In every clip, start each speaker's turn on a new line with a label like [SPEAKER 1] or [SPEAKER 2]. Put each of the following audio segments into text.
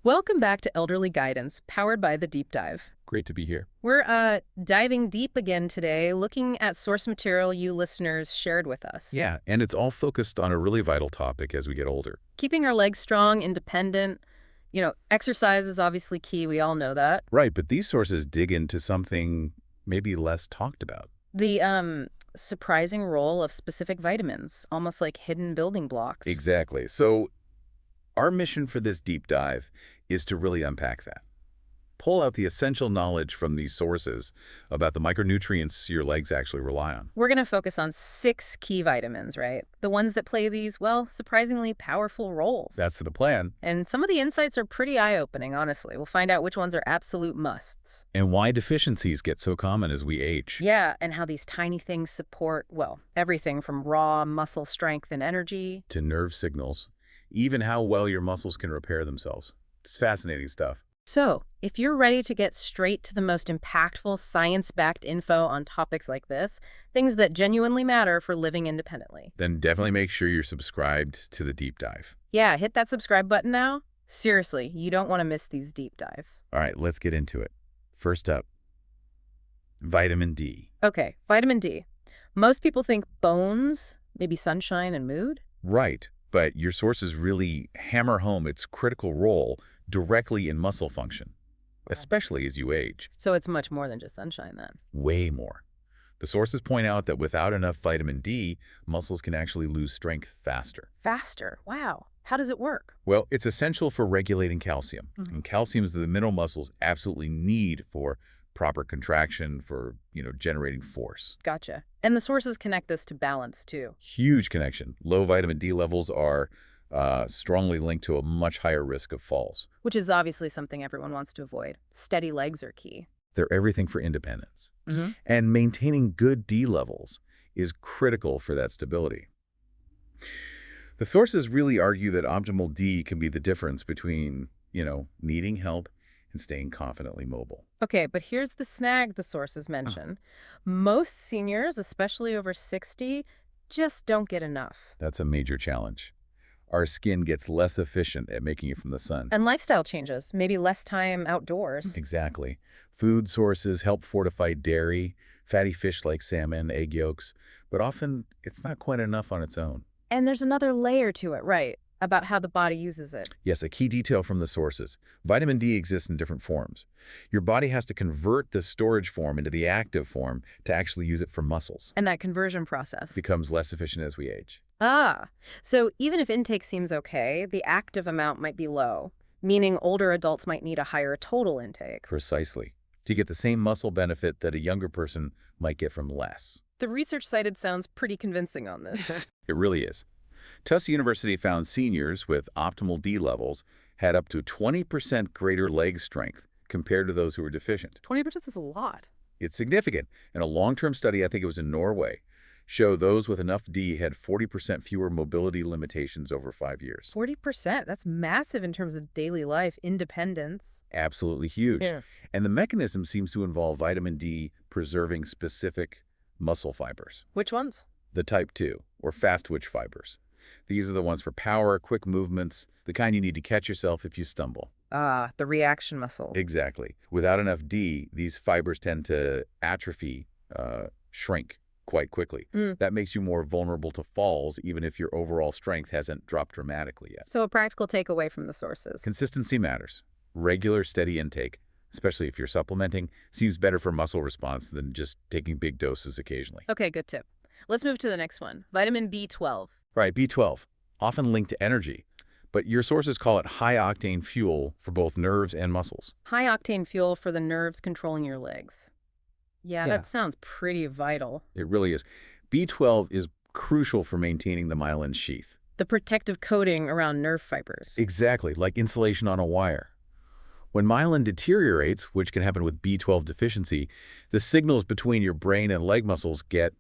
[SPEAKER 1] Welcome back to Elderly Guidance, powered by The Deep Dive.
[SPEAKER 2] Great to be here.
[SPEAKER 1] We're diving deep again today, looking at source material you listeners shared with us.
[SPEAKER 2] Yeah, and it's all focused on a really vital topic as we get older.
[SPEAKER 1] Keeping our legs strong, independent. Exercise is obviously key. We all know that.
[SPEAKER 2] Right, but these sources dig into something maybe less talked about.
[SPEAKER 1] The surprising role of specific vitamins, almost like hidden building blocks.
[SPEAKER 2] Exactly. So our mission for this deep dive is to really unpack that. Pull out the essential knowledge from these sources about the micronutrients your legs actually rely on.
[SPEAKER 1] We're going to focus on 6 key vitamins, right? The ones that play these, well, surprisingly powerful roles.
[SPEAKER 2] That's the plan.
[SPEAKER 1] And some of the insights are pretty eye-opening, honestly. We'll find out which ones are absolute musts.
[SPEAKER 2] And why deficiencies get so common as we age.
[SPEAKER 1] Yeah, and how these tiny things support, well, everything from raw muscle strength and energy.
[SPEAKER 2] To nerve signals, even how well your muscles can repair themselves. It's fascinating stuff.
[SPEAKER 1] So, if you're ready to get straight to the most impactful science-backed info on topics like this, things that genuinely matter for living independently.
[SPEAKER 2] Then definitely make sure you're subscribed to the deep dive.
[SPEAKER 1] Yeah, hit that subscribe button now. Seriously, you don't want to miss these deep dives.
[SPEAKER 2] All right, let's get into it. First up, vitamin D.
[SPEAKER 1] Okay, vitamin D. Most people think bones, maybe sunshine and mood.
[SPEAKER 2] Right, but your sources really hammer home its critical role directly in muscle function, especially as you age.
[SPEAKER 1] So it's much more than just sunshine then.
[SPEAKER 2] Way more. The sources point out that without enough vitamin D, muscles can actually lose strength faster.
[SPEAKER 1] Faster. Wow. How does it work?
[SPEAKER 2] Well, it's essential for regulating calcium.
[SPEAKER 1] Mhm.
[SPEAKER 2] And calcium is the mineral muscles absolutely need for proper contraction, for, generating force.
[SPEAKER 1] Gotcha. And the sources connect this to balance too.
[SPEAKER 2] Huge connection. Low vitamin D levels are strongly linked to a much higher risk of falls.
[SPEAKER 1] Which is obviously something everyone wants to avoid. Steady legs are key.
[SPEAKER 2] They're everything for independence.
[SPEAKER 1] Mm-hmm.
[SPEAKER 2] And maintaining good D levels is critical for that stability. The sources really argue that optimal D can be the difference between, needing help and staying confidently mobile.
[SPEAKER 1] Okay, but here's the snag the sources mention. Most seniors, especially over 60, just don't get enough.
[SPEAKER 2] That's a major challenge. Our skin gets less efficient at making it from the sun.
[SPEAKER 1] And lifestyle changes, maybe less time outdoors.
[SPEAKER 2] Exactly. Food sources help fortify dairy, fatty fish like salmon, egg yolks, but often it's not quite enough on its own.
[SPEAKER 1] And there's another layer to it, right? About how the body uses it.
[SPEAKER 2] Yes, a key detail from the sources. Vitamin D exists in different forms. Your body has to convert the storage form into the active form to actually use it for muscles.
[SPEAKER 1] And that conversion process.
[SPEAKER 2] Becomes less efficient as we age.
[SPEAKER 1] So even if intake seems okay, the active amount might be low, meaning older adults might need a higher total intake.
[SPEAKER 2] Precisely. To get the same muscle benefit that a younger person might get from less.
[SPEAKER 1] The research cited sounds pretty convincing on this.
[SPEAKER 2] It really is. Tufts University found seniors with optimal D levels had up to 20% greater leg strength compared to those who were deficient.
[SPEAKER 1] 20% is a lot.
[SPEAKER 2] It's significant. And a long-term study, I think it was in Norway, showed those with enough D had 40% fewer mobility limitations over 5 years.
[SPEAKER 1] 40%? That's massive in terms of daily life independence.
[SPEAKER 2] Absolutely huge.
[SPEAKER 1] Yeah.
[SPEAKER 2] And the mechanism seems to involve vitamin D preserving specific muscle fibers.
[SPEAKER 1] Which ones?
[SPEAKER 2] The type 2, or fast-twitch fibers. These are the ones for power, quick movements, the kind you need to catch yourself if you stumble.
[SPEAKER 1] The reaction muscle.
[SPEAKER 2] Exactly. Without enough D, these fibers tend to atrophy, shrink quite quickly. That makes you more vulnerable to falls, even if your overall strength hasn't dropped dramatically yet.
[SPEAKER 1] So a practical takeaway from the sources.
[SPEAKER 2] Consistency matters. Regular, steady intake, especially if you're supplementing, seems better for muscle response than just taking big doses occasionally.
[SPEAKER 1] Okay, good tip. Let's move to the next one. Vitamin B12.
[SPEAKER 2] Right, B12, often linked to energy, but your sources call it high-octane fuel for both nerves and muscles.
[SPEAKER 1] High-octane fuel for the nerves controlling your legs. Yeah,
[SPEAKER 2] Yeah.
[SPEAKER 1] that sounds pretty vital.
[SPEAKER 2] It really is. B12 is crucial for maintaining the myelin sheath.
[SPEAKER 1] The protective coating around nerve fibers.
[SPEAKER 2] Exactly, like insulation on a wire. When myelin deteriorates, which can happen with B12 deficiency, the signals between your brain and leg muscles get,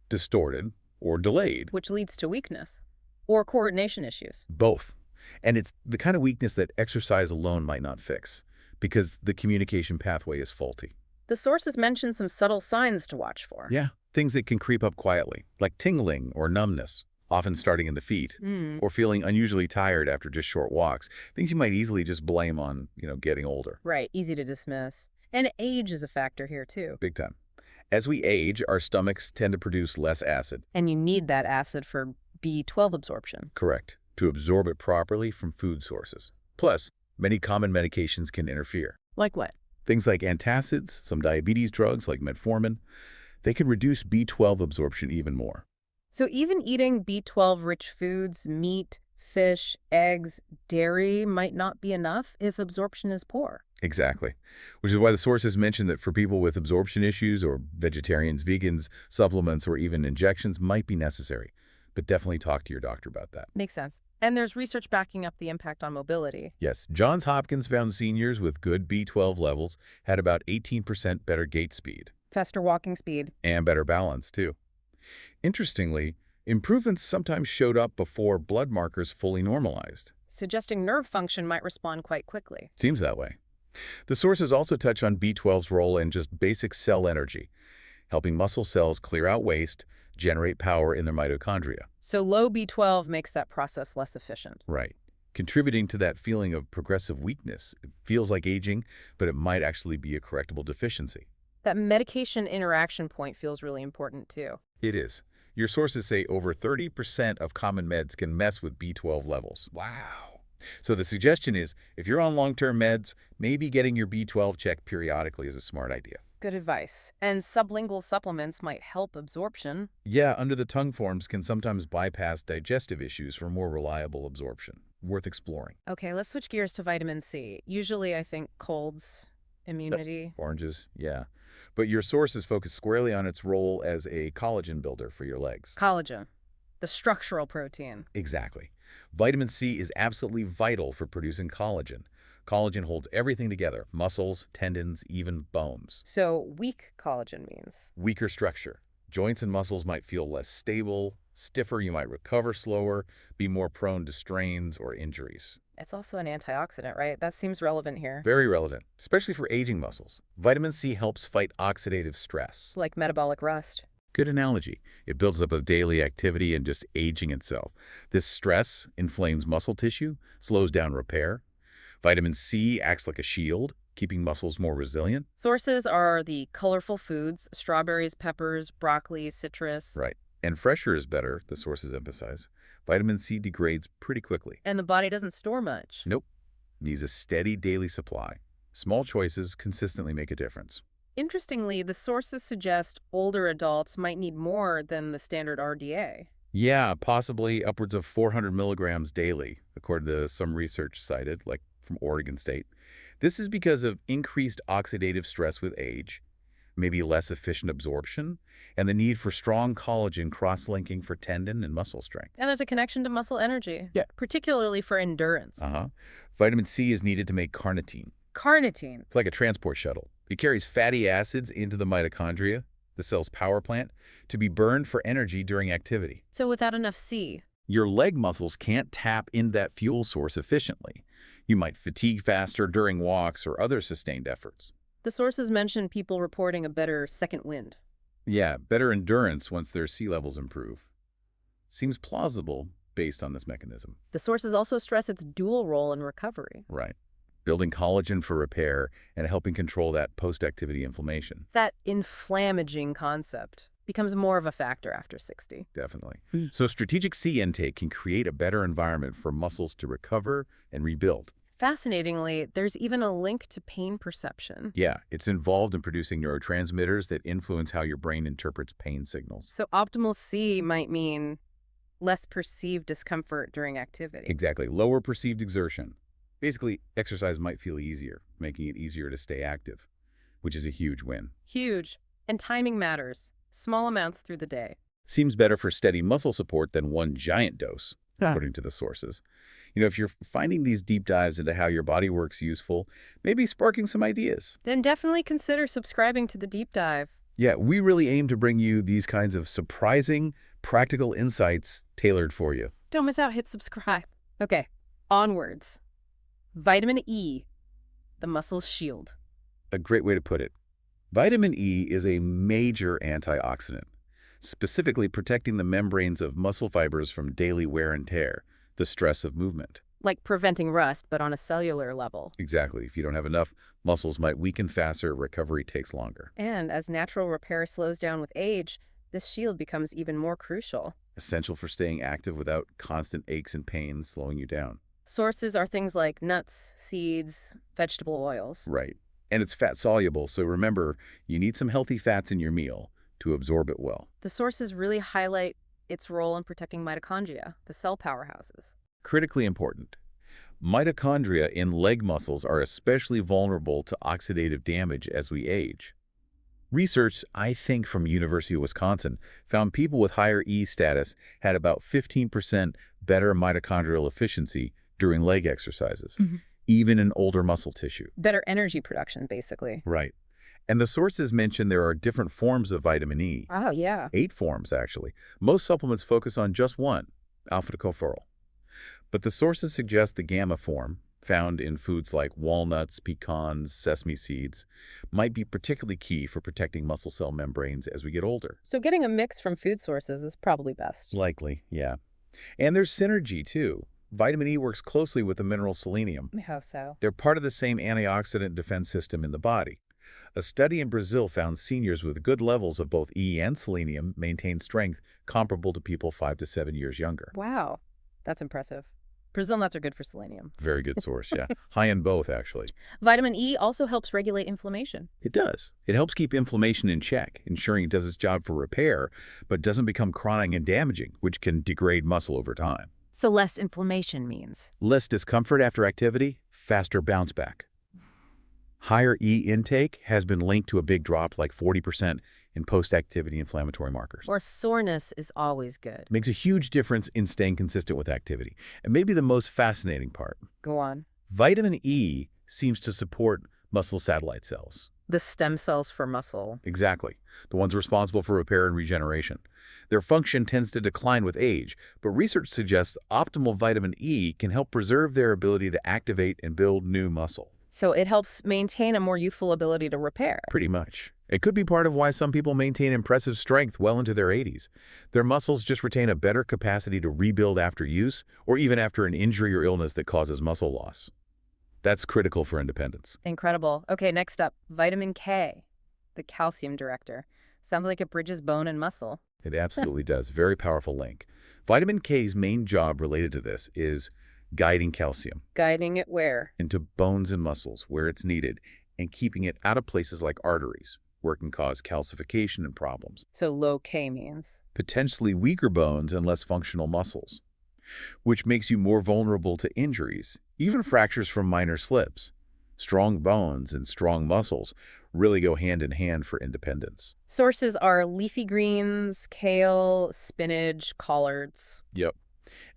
[SPEAKER 2] distorted or delayed.
[SPEAKER 1] Which leads to weakness or coordination issues.
[SPEAKER 2] Both. And it's the kind of weakness that exercise alone might not fix because the communication pathway is faulty.
[SPEAKER 1] The sources mention some subtle signs to watch for.
[SPEAKER 2] Yeah, things that can creep up quietly, like tingling or numbness, often starting in the feet,
[SPEAKER 1] Mm,
[SPEAKER 2] or feeling unusually tired after just short walks, things you might easily just blame on, getting older.
[SPEAKER 1] right, easy to dismiss. And age is a factor here, too.
[SPEAKER 2] Big time. As we age, our stomachs tend to produce less acid.
[SPEAKER 1] And you need that acid for B12 absorption.
[SPEAKER 2] Correct. To absorb it properly from food sources. Plus, many common medications can interfere.
[SPEAKER 1] Like what?
[SPEAKER 2] Things like antacids, some diabetes drugs like metformin, they can reduce B12 absorption even more.
[SPEAKER 1] So even eating B12-rich foods, meat, fish, eggs, dairy might not be enough if absorption is poor.
[SPEAKER 2] Exactly. Which is why the sources mention that for people with absorption issues or vegetarians, vegans, supplements, or even injections might be necessary. But definitely talk to your doctor about that.
[SPEAKER 1] Makes sense. And there's research backing up the impact on mobility.
[SPEAKER 2] Yes, Johns Hopkins found seniors with good B12 levels had about 18% better gait speed
[SPEAKER 1] Faster walking speed.
[SPEAKER 2] and better balance, too. Interestingly, improvements sometimes showed up before blood markers fully normalized.
[SPEAKER 1] Suggesting nerve function might respond quite quickly.
[SPEAKER 2] Seems that way. The sources also touch on B12's role in just basic cell energy, helping muscle cells clear out waste, generate power in their mitochondria.
[SPEAKER 1] So low B12 makes that process less efficient.
[SPEAKER 2] Right. Contributing to that feeling of progressive weakness. It feels like aging, but it might actually be a correctable deficiency.
[SPEAKER 1] That medication interaction point feels really important too.
[SPEAKER 2] It is. Your sources say over 30% of common meds can mess with B12 levels. Wow. So the suggestion is, if you're on long-term meds, maybe getting your B12 checked periodically is a smart idea.
[SPEAKER 1] Good advice. And sublingual supplements might help absorption.
[SPEAKER 2] Yeah, under-the-tongue forms can sometimes bypass digestive issues for more reliable absorption. Worth exploring.
[SPEAKER 1] Okay, let's switch gears to vitamin C. Usually I think colds, immunity.
[SPEAKER 2] Oranges, yeah. But your sources focus squarely on its role as a collagen builder for your legs.
[SPEAKER 1] Collagen, the structural protein.
[SPEAKER 2] Exactly. Vitamin C is absolutely vital for producing collagen. Collagen holds everything together, muscles, tendons, even bones.
[SPEAKER 1] So weak collagen means.
[SPEAKER 2] Weaker structure. Joints and muscles might feel less stable, stiffer, you might recover slower, be more prone to strains or injuries.
[SPEAKER 1] It's also an antioxidant, right? That seems relevant here.
[SPEAKER 2] Very relevant, especially for aging muscles. Vitamin C helps fight oxidative stress.
[SPEAKER 1] Like metabolic rust.
[SPEAKER 2] Good analogy. It builds up with daily activity and just aging itself. This stress inflames muscle tissue, slows down repair. Vitamin C acts like a shield, keeping muscles more resilient.
[SPEAKER 1] Sources are the colorful foods, strawberries, peppers, broccoli, citrus.
[SPEAKER 2] Right. And fresher is better, the sources emphasize. Vitamin C degrades pretty quickly.
[SPEAKER 1] And the body doesn't store much.
[SPEAKER 2] Nope. Needs a steady daily supply. Small choices consistently make a difference.
[SPEAKER 1] Interestingly, the sources suggest older adults might need more than the standard RDA.
[SPEAKER 2] Yeah, possibly upwards of 400 milligrams daily, according to some research cited, like from Oregon State. This is because of increased oxidative stress with age, maybe less efficient absorption, and the need for strong collagen cross-linking for tendon and muscle strength.
[SPEAKER 1] And there's a connection to muscle energy.
[SPEAKER 2] Yeah.
[SPEAKER 1] Particularly for endurance.
[SPEAKER 2] Vitamin C is needed to make carnitine.
[SPEAKER 1] Carnitine.
[SPEAKER 2] It's like a transport shuttle. It carries fatty acids into the mitochondria, the cell's power plant, to be burned for energy during activity.
[SPEAKER 1] So without enough C,
[SPEAKER 2] Your leg muscles can't tap into that fuel source efficiently. You might fatigue faster during walks or other sustained efforts.
[SPEAKER 1] the sources mention people reporting a better second wind.
[SPEAKER 2] Yeah, better endurance once their sea levels improve. Seems plausible based on this mechanism.
[SPEAKER 1] The sources also stress its dual role in recovery.
[SPEAKER 2] Right. Building collagen for repair and helping control that post-activity inflammation.
[SPEAKER 1] That inflammaging concept becomes more of a factor after 60.
[SPEAKER 2] Definitely. So strategic C intake can create a better environment for muscles to recover and rebuild.
[SPEAKER 1] Fascinatingly, there's even a link to pain perception.
[SPEAKER 2] Yeah, it's involved in producing neurotransmitters that influence how your brain interprets pain signals.
[SPEAKER 1] So optimal C might mean less perceived discomfort during activity.
[SPEAKER 2] Exactly. Lower perceived exertion. Basically, exercise might feel easier, making it easier to stay active, which is a huge win.
[SPEAKER 1] Huge. And timing matters. Small amounts through the day.
[SPEAKER 2] Seems better for steady muscle support than one giant dose, according to the sources. If you're finding these deep dives into how your body works useful, maybe sparking some ideas.
[SPEAKER 1] Then definitely consider subscribing to the deep dive.
[SPEAKER 2] Yeah, we really aim to bring you these kinds of surprising, practical insights tailored for you.
[SPEAKER 1] Don't miss out, hit subscribe. Okay, onwards. Vitamin E, the muscle's shield.
[SPEAKER 2] A great way to put it. Vitamin E is a major antioxidant. specifically protecting the membranes of muscle fibers from daily wear and tear, the stress of movement.
[SPEAKER 1] Like preventing rust, but on a cellular level.
[SPEAKER 2] Exactly. If you don't have enough, muscles might weaken faster, recovery takes longer.
[SPEAKER 1] And as natural repair slows down with age, this shield becomes even more crucial.
[SPEAKER 2] Essential for staying active without constant aches and pains slowing you down.
[SPEAKER 1] Sources are things like nuts, seeds, vegetable oils.
[SPEAKER 2] Right. And it's fat soluble, so remember, you need some healthy fats in your meal to absorb it well.
[SPEAKER 1] The sources really highlight its role in protecting mitochondria, the cell powerhouses.
[SPEAKER 2] Critically important. Mitochondria in leg muscles are especially vulnerable to oxidative damage as we age. Research, I think from University of Wisconsin, found people with higher E status had about 15% better mitochondrial efficiency during leg exercises, even in older muscle tissue.
[SPEAKER 1] Better energy production, basically.
[SPEAKER 2] Right. And the sources mention there are different forms of vitamin E.
[SPEAKER 1] Oh, yeah.
[SPEAKER 2] 8 forms, actually. Most supplements focus on just one, alpha-tocopherol. But the sources suggest the gamma form, found in foods like walnuts, pecans, sesame seeds, might be particularly key for protecting muscle cell membranes as we get older.
[SPEAKER 1] So getting a mix from food sources is probably best.
[SPEAKER 2] Likely, yeah. And there's synergy, too. Vitamin E works closely with the mineral selenium.
[SPEAKER 1] I hope so.
[SPEAKER 2] They're part of the same antioxidant defense system in the body. A study in Brazil found seniors with good levels of both E and selenium maintained strength comparable to people 5 to 7 years younger.
[SPEAKER 1] Wow, that's impressive. Brazil nuts are good for selenium.
[SPEAKER 2] Very good source, yeah. High in both, actually.
[SPEAKER 1] Vitamin E also helps regulate inflammation.
[SPEAKER 2] It does. It helps keep inflammation in check, ensuring it does its job for repair, but doesn't become chronic and damaging, which can degrade muscle over time.
[SPEAKER 1] So less inflammation means?
[SPEAKER 2] Less discomfort after activity, faster bounce back. Higher E intake has been linked to a big drop, like 40%, in post-activity inflammatory markers.
[SPEAKER 1] Or soreness is always good.
[SPEAKER 2] Makes a huge difference in staying consistent with activity. And maybe the most fascinating part,
[SPEAKER 1] Go on.
[SPEAKER 2] vitamin E seems to support muscle satellite cells.
[SPEAKER 1] The stem cells for muscle.
[SPEAKER 2] Exactly. The ones responsible for repair and regeneration. Their function tends to decline with age, but research suggests optimal vitamin E can help preserve their ability to activate and build new muscle.
[SPEAKER 1] So it helps maintain a more youthful ability to repair.
[SPEAKER 2] Pretty much. It could be part of why some people maintain impressive strength well into their 80s. Their muscles just retain a better capacity to rebuild after use, or even after an injury or illness that causes muscle loss. That's critical for independence.
[SPEAKER 1] Incredible. Okay, next up, vitamin K, the calcium director. Sounds like it bridges bone and muscle.
[SPEAKER 2] It absolutely does. Very powerful link. Vitamin K's main job related to this is guiding calcium
[SPEAKER 1] Guiding it where?
[SPEAKER 2] into bones and muscles where it's needed and keeping it out of places like arteries, where it can cause calcification and problems.
[SPEAKER 1] So low K means?
[SPEAKER 2] Potentially weaker bones and less functional muscles, which makes you more vulnerable to injuries, even fractures from minor slips. Strong bones and strong muscles really go hand in hand for independence.
[SPEAKER 1] Sources are leafy greens, kale, spinach, collards.
[SPEAKER 2] Yep.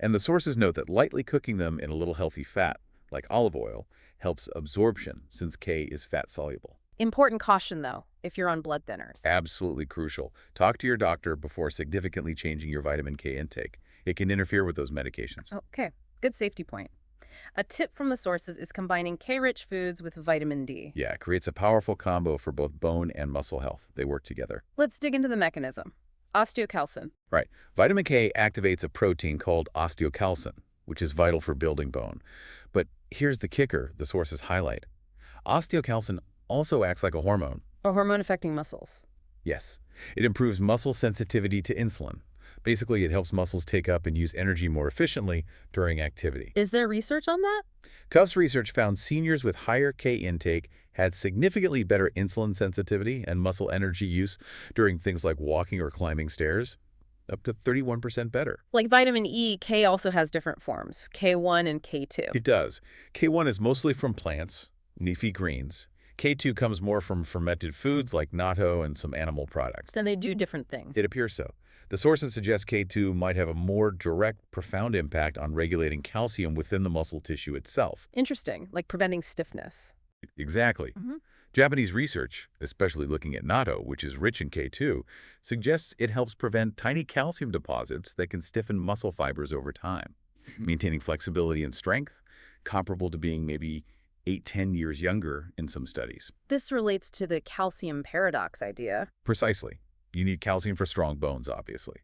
[SPEAKER 2] And the sources note that lightly cooking them in a little healthy fat, like olive oil, helps absorption since K is fat soluble.
[SPEAKER 1] Important caution, though, if you're on blood thinners.
[SPEAKER 2] Absolutely crucial. Talk to your doctor before significantly changing your vitamin K intake. It can interfere with those medications.
[SPEAKER 1] Okay, good safety point. A tip from the sources is combining K-rich foods with vitamin D.
[SPEAKER 2] Yeah, it creates a powerful combo for both bone and muscle health. They work together.
[SPEAKER 1] Let's dig into the mechanism. Osteocalcin.
[SPEAKER 2] Right. Vitamin K activates a protein called osteocalcin, which is vital for building bone. But here's the kicker the sources highlight. Osteocalcin also acts like a hormone.
[SPEAKER 1] A hormone affecting muscles.
[SPEAKER 2] Yes. It improves muscle sensitivity to insulin. Basically, it helps muscles take up and use energy more efficiently during activity.
[SPEAKER 1] Is there research on that?
[SPEAKER 2] Cuff's research found seniors with higher K intake had significantly better insulin sensitivity and muscle energy use during things like walking or climbing stairs, up to 31% better.
[SPEAKER 1] Like vitamin E, K also has different forms, K1 and K2.
[SPEAKER 2] It does. K1 is mostly from plants, leafy greens. K2 comes more from fermented foods like natto and some animal products.
[SPEAKER 1] Then they do different things.
[SPEAKER 2] It appears so. The sources suggest K2 might have a more direct, profound impact on regulating calcium within the muscle tissue itself.
[SPEAKER 1] Interesting, like preventing stiffness.
[SPEAKER 2] Exactly. Japanese research, especially looking at natto, which is rich in K2, suggests it helps prevent tiny calcium deposits that can stiffen muscle fibers over time, maintaining flexibility and strength, comparable to being maybe 8–10 years younger in some studies.
[SPEAKER 1] This relates to the calcium paradox idea.
[SPEAKER 2] Precisely. You need calcium for strong bones, obviously.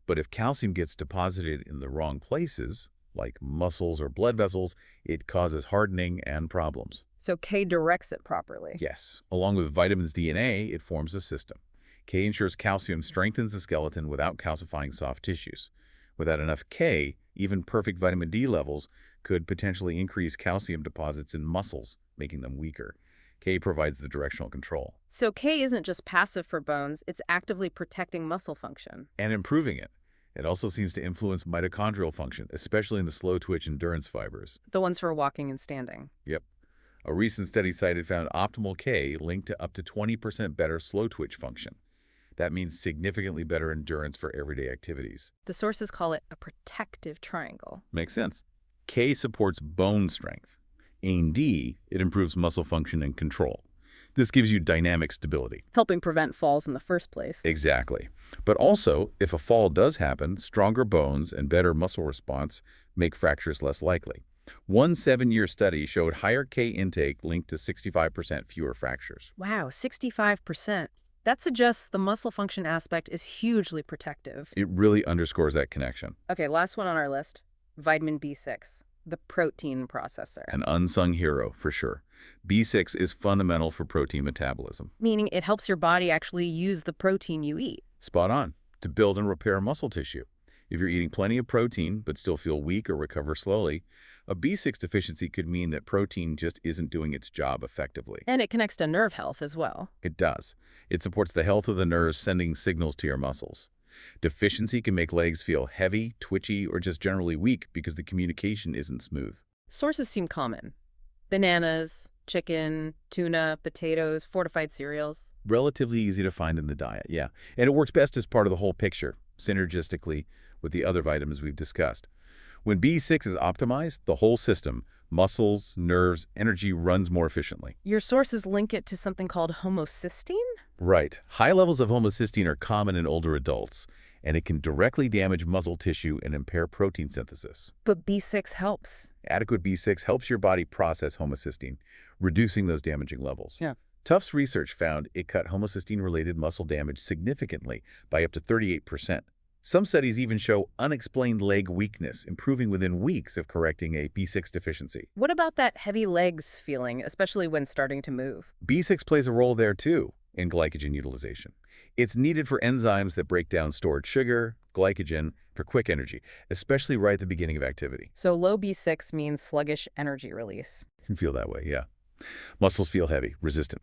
[SPEAKER 2] But if calcium gets deposited in the wrong places, like muscles or blood vessels, it causes hardening and problems.
[SPEAKER 1] So K directs it properly.
[SPEAKER 2] Yes, along with vitamins D and A, it forms a system. K ensures calcium strengthens the skeleton without calcifying soft tissues. Without enough K, even perfect vitamin D levels could potentially increase calcium deposits in muscles, making them weaker. K provides the directional control
[SPEAKER 1] So K isn't just passive for bones, it's actively protecting muscle function.
[SPEAKER 2] and improving it. It also seems to influence mitochondrial function, especially in the slow-twitch endurance fibers.
[SPEAKER 1] The ones for walking and standing.
[SPEAKER 2] Yep. A recent study cited found optimal K linked to up to 20% better slow-twitch function. That means significantly better endurance for everyday activities.
[SPEAKER 1] The sources call it a protective triangle.
[SPEAKER 2] Makes sense. K supports bone strength. In D, it improves muscle function and control. This gives you dynamic stability.
[SPEAKER 1] Helping prevent falls in the first place.
[SPEAKER 2] Exactly. But also, if a fall does happen, stronger bones and better muscle response make fractures less likely. One 7-year study showed higher K intake linked to 65% fewer fractures.
[SPEAKER 1] Wow, 65%. That suggests the muscle function aspect is hugely protective.
[SPEAKER 2] It really underscores that connection.
[SPEAKER 1] Okay, last one on our list, vitamin B6, the protein processor.
[SPEAKER 2] An unsung hero, for sure. B6 is fundamental for protein metabolism.
[SPEAKER 1] Meaning it helps your body actually use the protein you eat.
[SPEAKER 2] Spot on. To build and repair muscle tissue. If you're eating plenty of protein but still feel weak or recover slowly, a B6 deficiency could mean that protein just isn't doing its job effectively.
[SPEAKER 1] And it connects to nerve health as well.
[SPEAKER 2] It does. It supports the health of the nerves sending signals to your muscles. Deficiency can make legs feel heavy, twitchy, or just generally weak because the communication isn't smooth.
[SPEAKER 1] Sources seem common. Bananas, chicken, tuna, potatoes, fortified cereals.
[SPEAKER 2] Relatively easy to find in the diet, yeah. And it works best as part of the whole picture, synergistically with the other vitamins we've discussed. When B6 is optimized, the whole system, muscles, nerves, energy runs more efficiently.
[SPEAKER 1] Your sources link it to something called homocysteine?
[SPEAKER 2] Right. High levels of homocysteine are common in older adults, and it can directly damage muscle tissue and impair protein synthesis.
[SPEAKER 1] But B6 helps.
[SPEAKER 2] Adequate B6 helps your body process homocysteine, reducing those damaging levels.
[SPEAKER 1] Yeah.
[SPEAKER 2] Tufts research found it cut homocysteine-related muscle damage significantly by up to 38%. Some studies even show unexplained leg weakness, improving within weeks of correcting a B6 deficiency.
[SPEAKER 1] What about that heavy legs feeling, especially when starting to move?
[SPEAKER 2] B6 plays a role there too in glycogen utilization. It's needed for enzymes that break down stored sugar, glycogen, for quick energy, especially right at the beginning of activity.
[SPEAKER 1] So low B6 means sluggish energy release.
[SPEAKER 2] You can feel that way, yeah. Muscles feel heavy, resistant.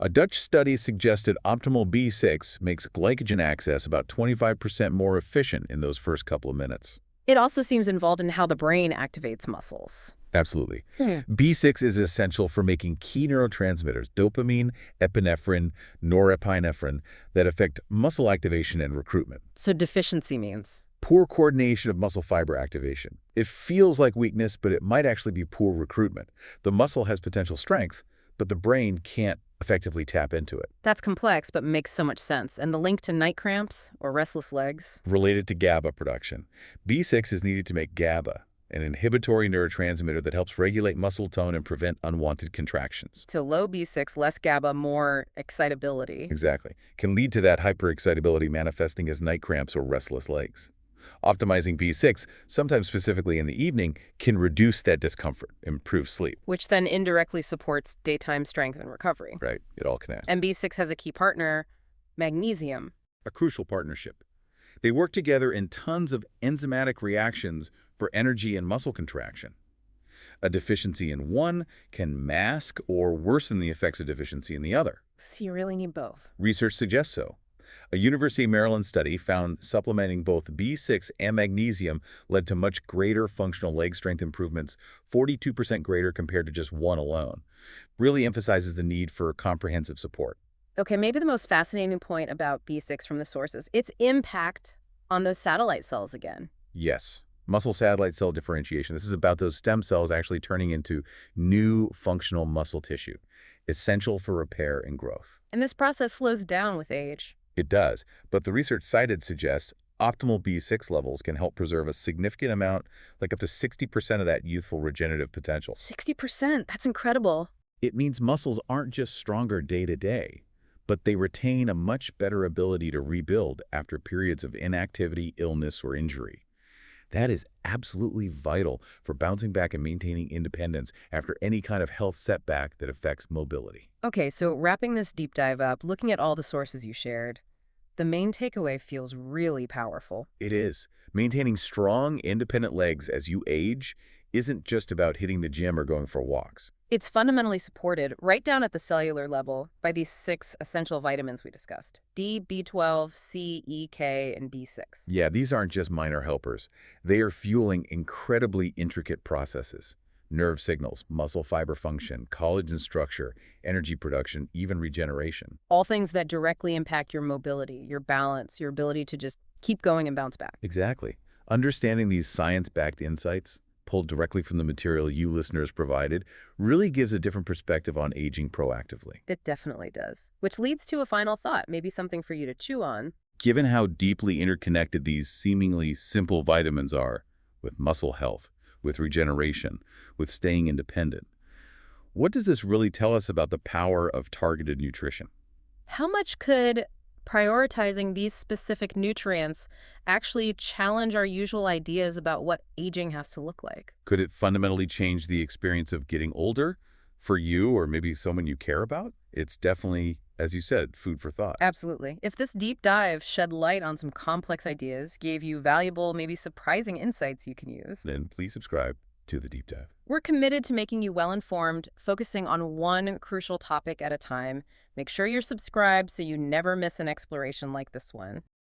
[SPEAKER 2] A Dutch study suggested optimal B6 makes glycogen access about 25% more efficient in those first couple of minutes.
[SPEAKER 1] It also seems involved in how the brain activates muscles.
[SPEAKER 2] Absolutely. B6 is essential for making key neurotransmitters, dopamine, epinephrine, norepinephrine, that affect muscle activation and recruitment.
[SPEAKER 1] So deficiency means?
[SPEAKER 2] Poor coordination of muscle fiber activation. It feels like weakness, but it might actually be poor recruitment. The muscle has potential strength, but the brain can't effectively tap into it.
[SPEAKER 1] That's complex, but makes so much sense. And the link to night cramps or restless legs?
[SPEAKER 2] Related to GABA production. B6 is needed to make GABA, an inhibitory neurotransmitter that helps regulate muscle tone and prevent unwanted contractions.
[SPEAKER 1] So low B6, less GABA, more excitability.
[SPEAKER 2] Exactly. Can lead to that hyperexcitability manifesting as night cramps or restless legs. Optimizing B6, sometimes specifically in the evening, can reduce that discomfort, improve sleep.
[SPEAKER 1] Which then indirectly supports daytime strength and recovery.
[SPEAKER 2] Right, it all connects.
[SPEAKER 1] And B6 has a key partner, magnesium.
[SPEAKER 2] A crucial partnership. They work together in tons of enzymatic reactions for energy and muscle contraction. A deficiency in one can mask or worsen the effects of deficiency in the other.
[SPEAKER 1] So you really need both.
[SPEAKER 2] Research suggests so. A University of Maryland study found supplementing both B6 and magnesium led to much greater functional leg strength improvements, 42% greater compared to just one alone. Really emphasizes the need for comprehensive support.
[SPEAKER 1] Okay, maybe the most fascinating point about B6 from the sources, its impact on those satellite cells again.
[SPEAKER 2] Yes. Muscle satellite cell differentiation. This is about those stem cells actually turning into new functional muscle tissue, essential for repair and growth.
[SPEAKER 1] And this process slows down with age.
[SPEAKER 2] It does, but the research cited suggests optimal B6 levels can help preserve a significant amount, like up to 60% of that youthful regenerative potential.
[SPEAKER 1] 60%, that's incredible.
[SPEAKER 2] It means muscles aren't just stronger day to day, but they retain a much better ability to rebuild after periods of inactivity, illness, or injury. That is absolutely vital for bouncing back and maintaining independence after any kind of health setback that affects mobility.
[SPEAKER 1] Okay, so wrapping this deep dive up, looking at all the sources you shared, the main takeaway feels really powerful.
[SPEAKER 2] It is. Maintaining strong, independent legs as you age isn't just about hitting the gym or going for walks.
[SPEAKER 1] It's fundamentally supported right down at the cellular level by these 6 essential vitamins we discussed: D, B12, C, E, K, and B6.
[SPEAKER 2] Yeah, these aren't just minor helpers. They are fueling incredibly intricate processes. Nerve signals, muscle fiber function, collagen structure, energy production, even regeneration.
[SPEAKER 1] All things that directly impact your mobility, your balance, your ability to just keep going and bounce back.
[SPEAKER 2] Exactly. Understanding these science-backed insights, pulled directly from the material you listeners provided, really gives a different perspective on aging proactively.
[SPEAKER 1] It definitely does. Which leads to a final thought, maybe something for you to chew on.
[SPEAKER 2] Given how deeply interconnected these seemingly simple vitamins are with muscle health, with regeneration, with staying independent, what does this really tell us about the power of targeted nutrition?
[SPEAKER 1] How much could prioritizing these specific nutrients actually challenge our usual ideas about what aging has to look like?
[SPEAKER 2] Could it fundamentally change the experience of getting older for you or maybe someone you care about? It's definitely, as you said, food for thought.
[SPEAKER 1] Absolutely. If this deep dive shed light on some complex ideas, gave you valuable, maybe surprising insights you can use,
[SPEAKER 2] Then please subscribe to the deep dive.
[SPEAKER 1] we're committed to making you well-informed, focusing on one crucial topic at a time. Make sure you're subscribed so you never miss an exploration like this one.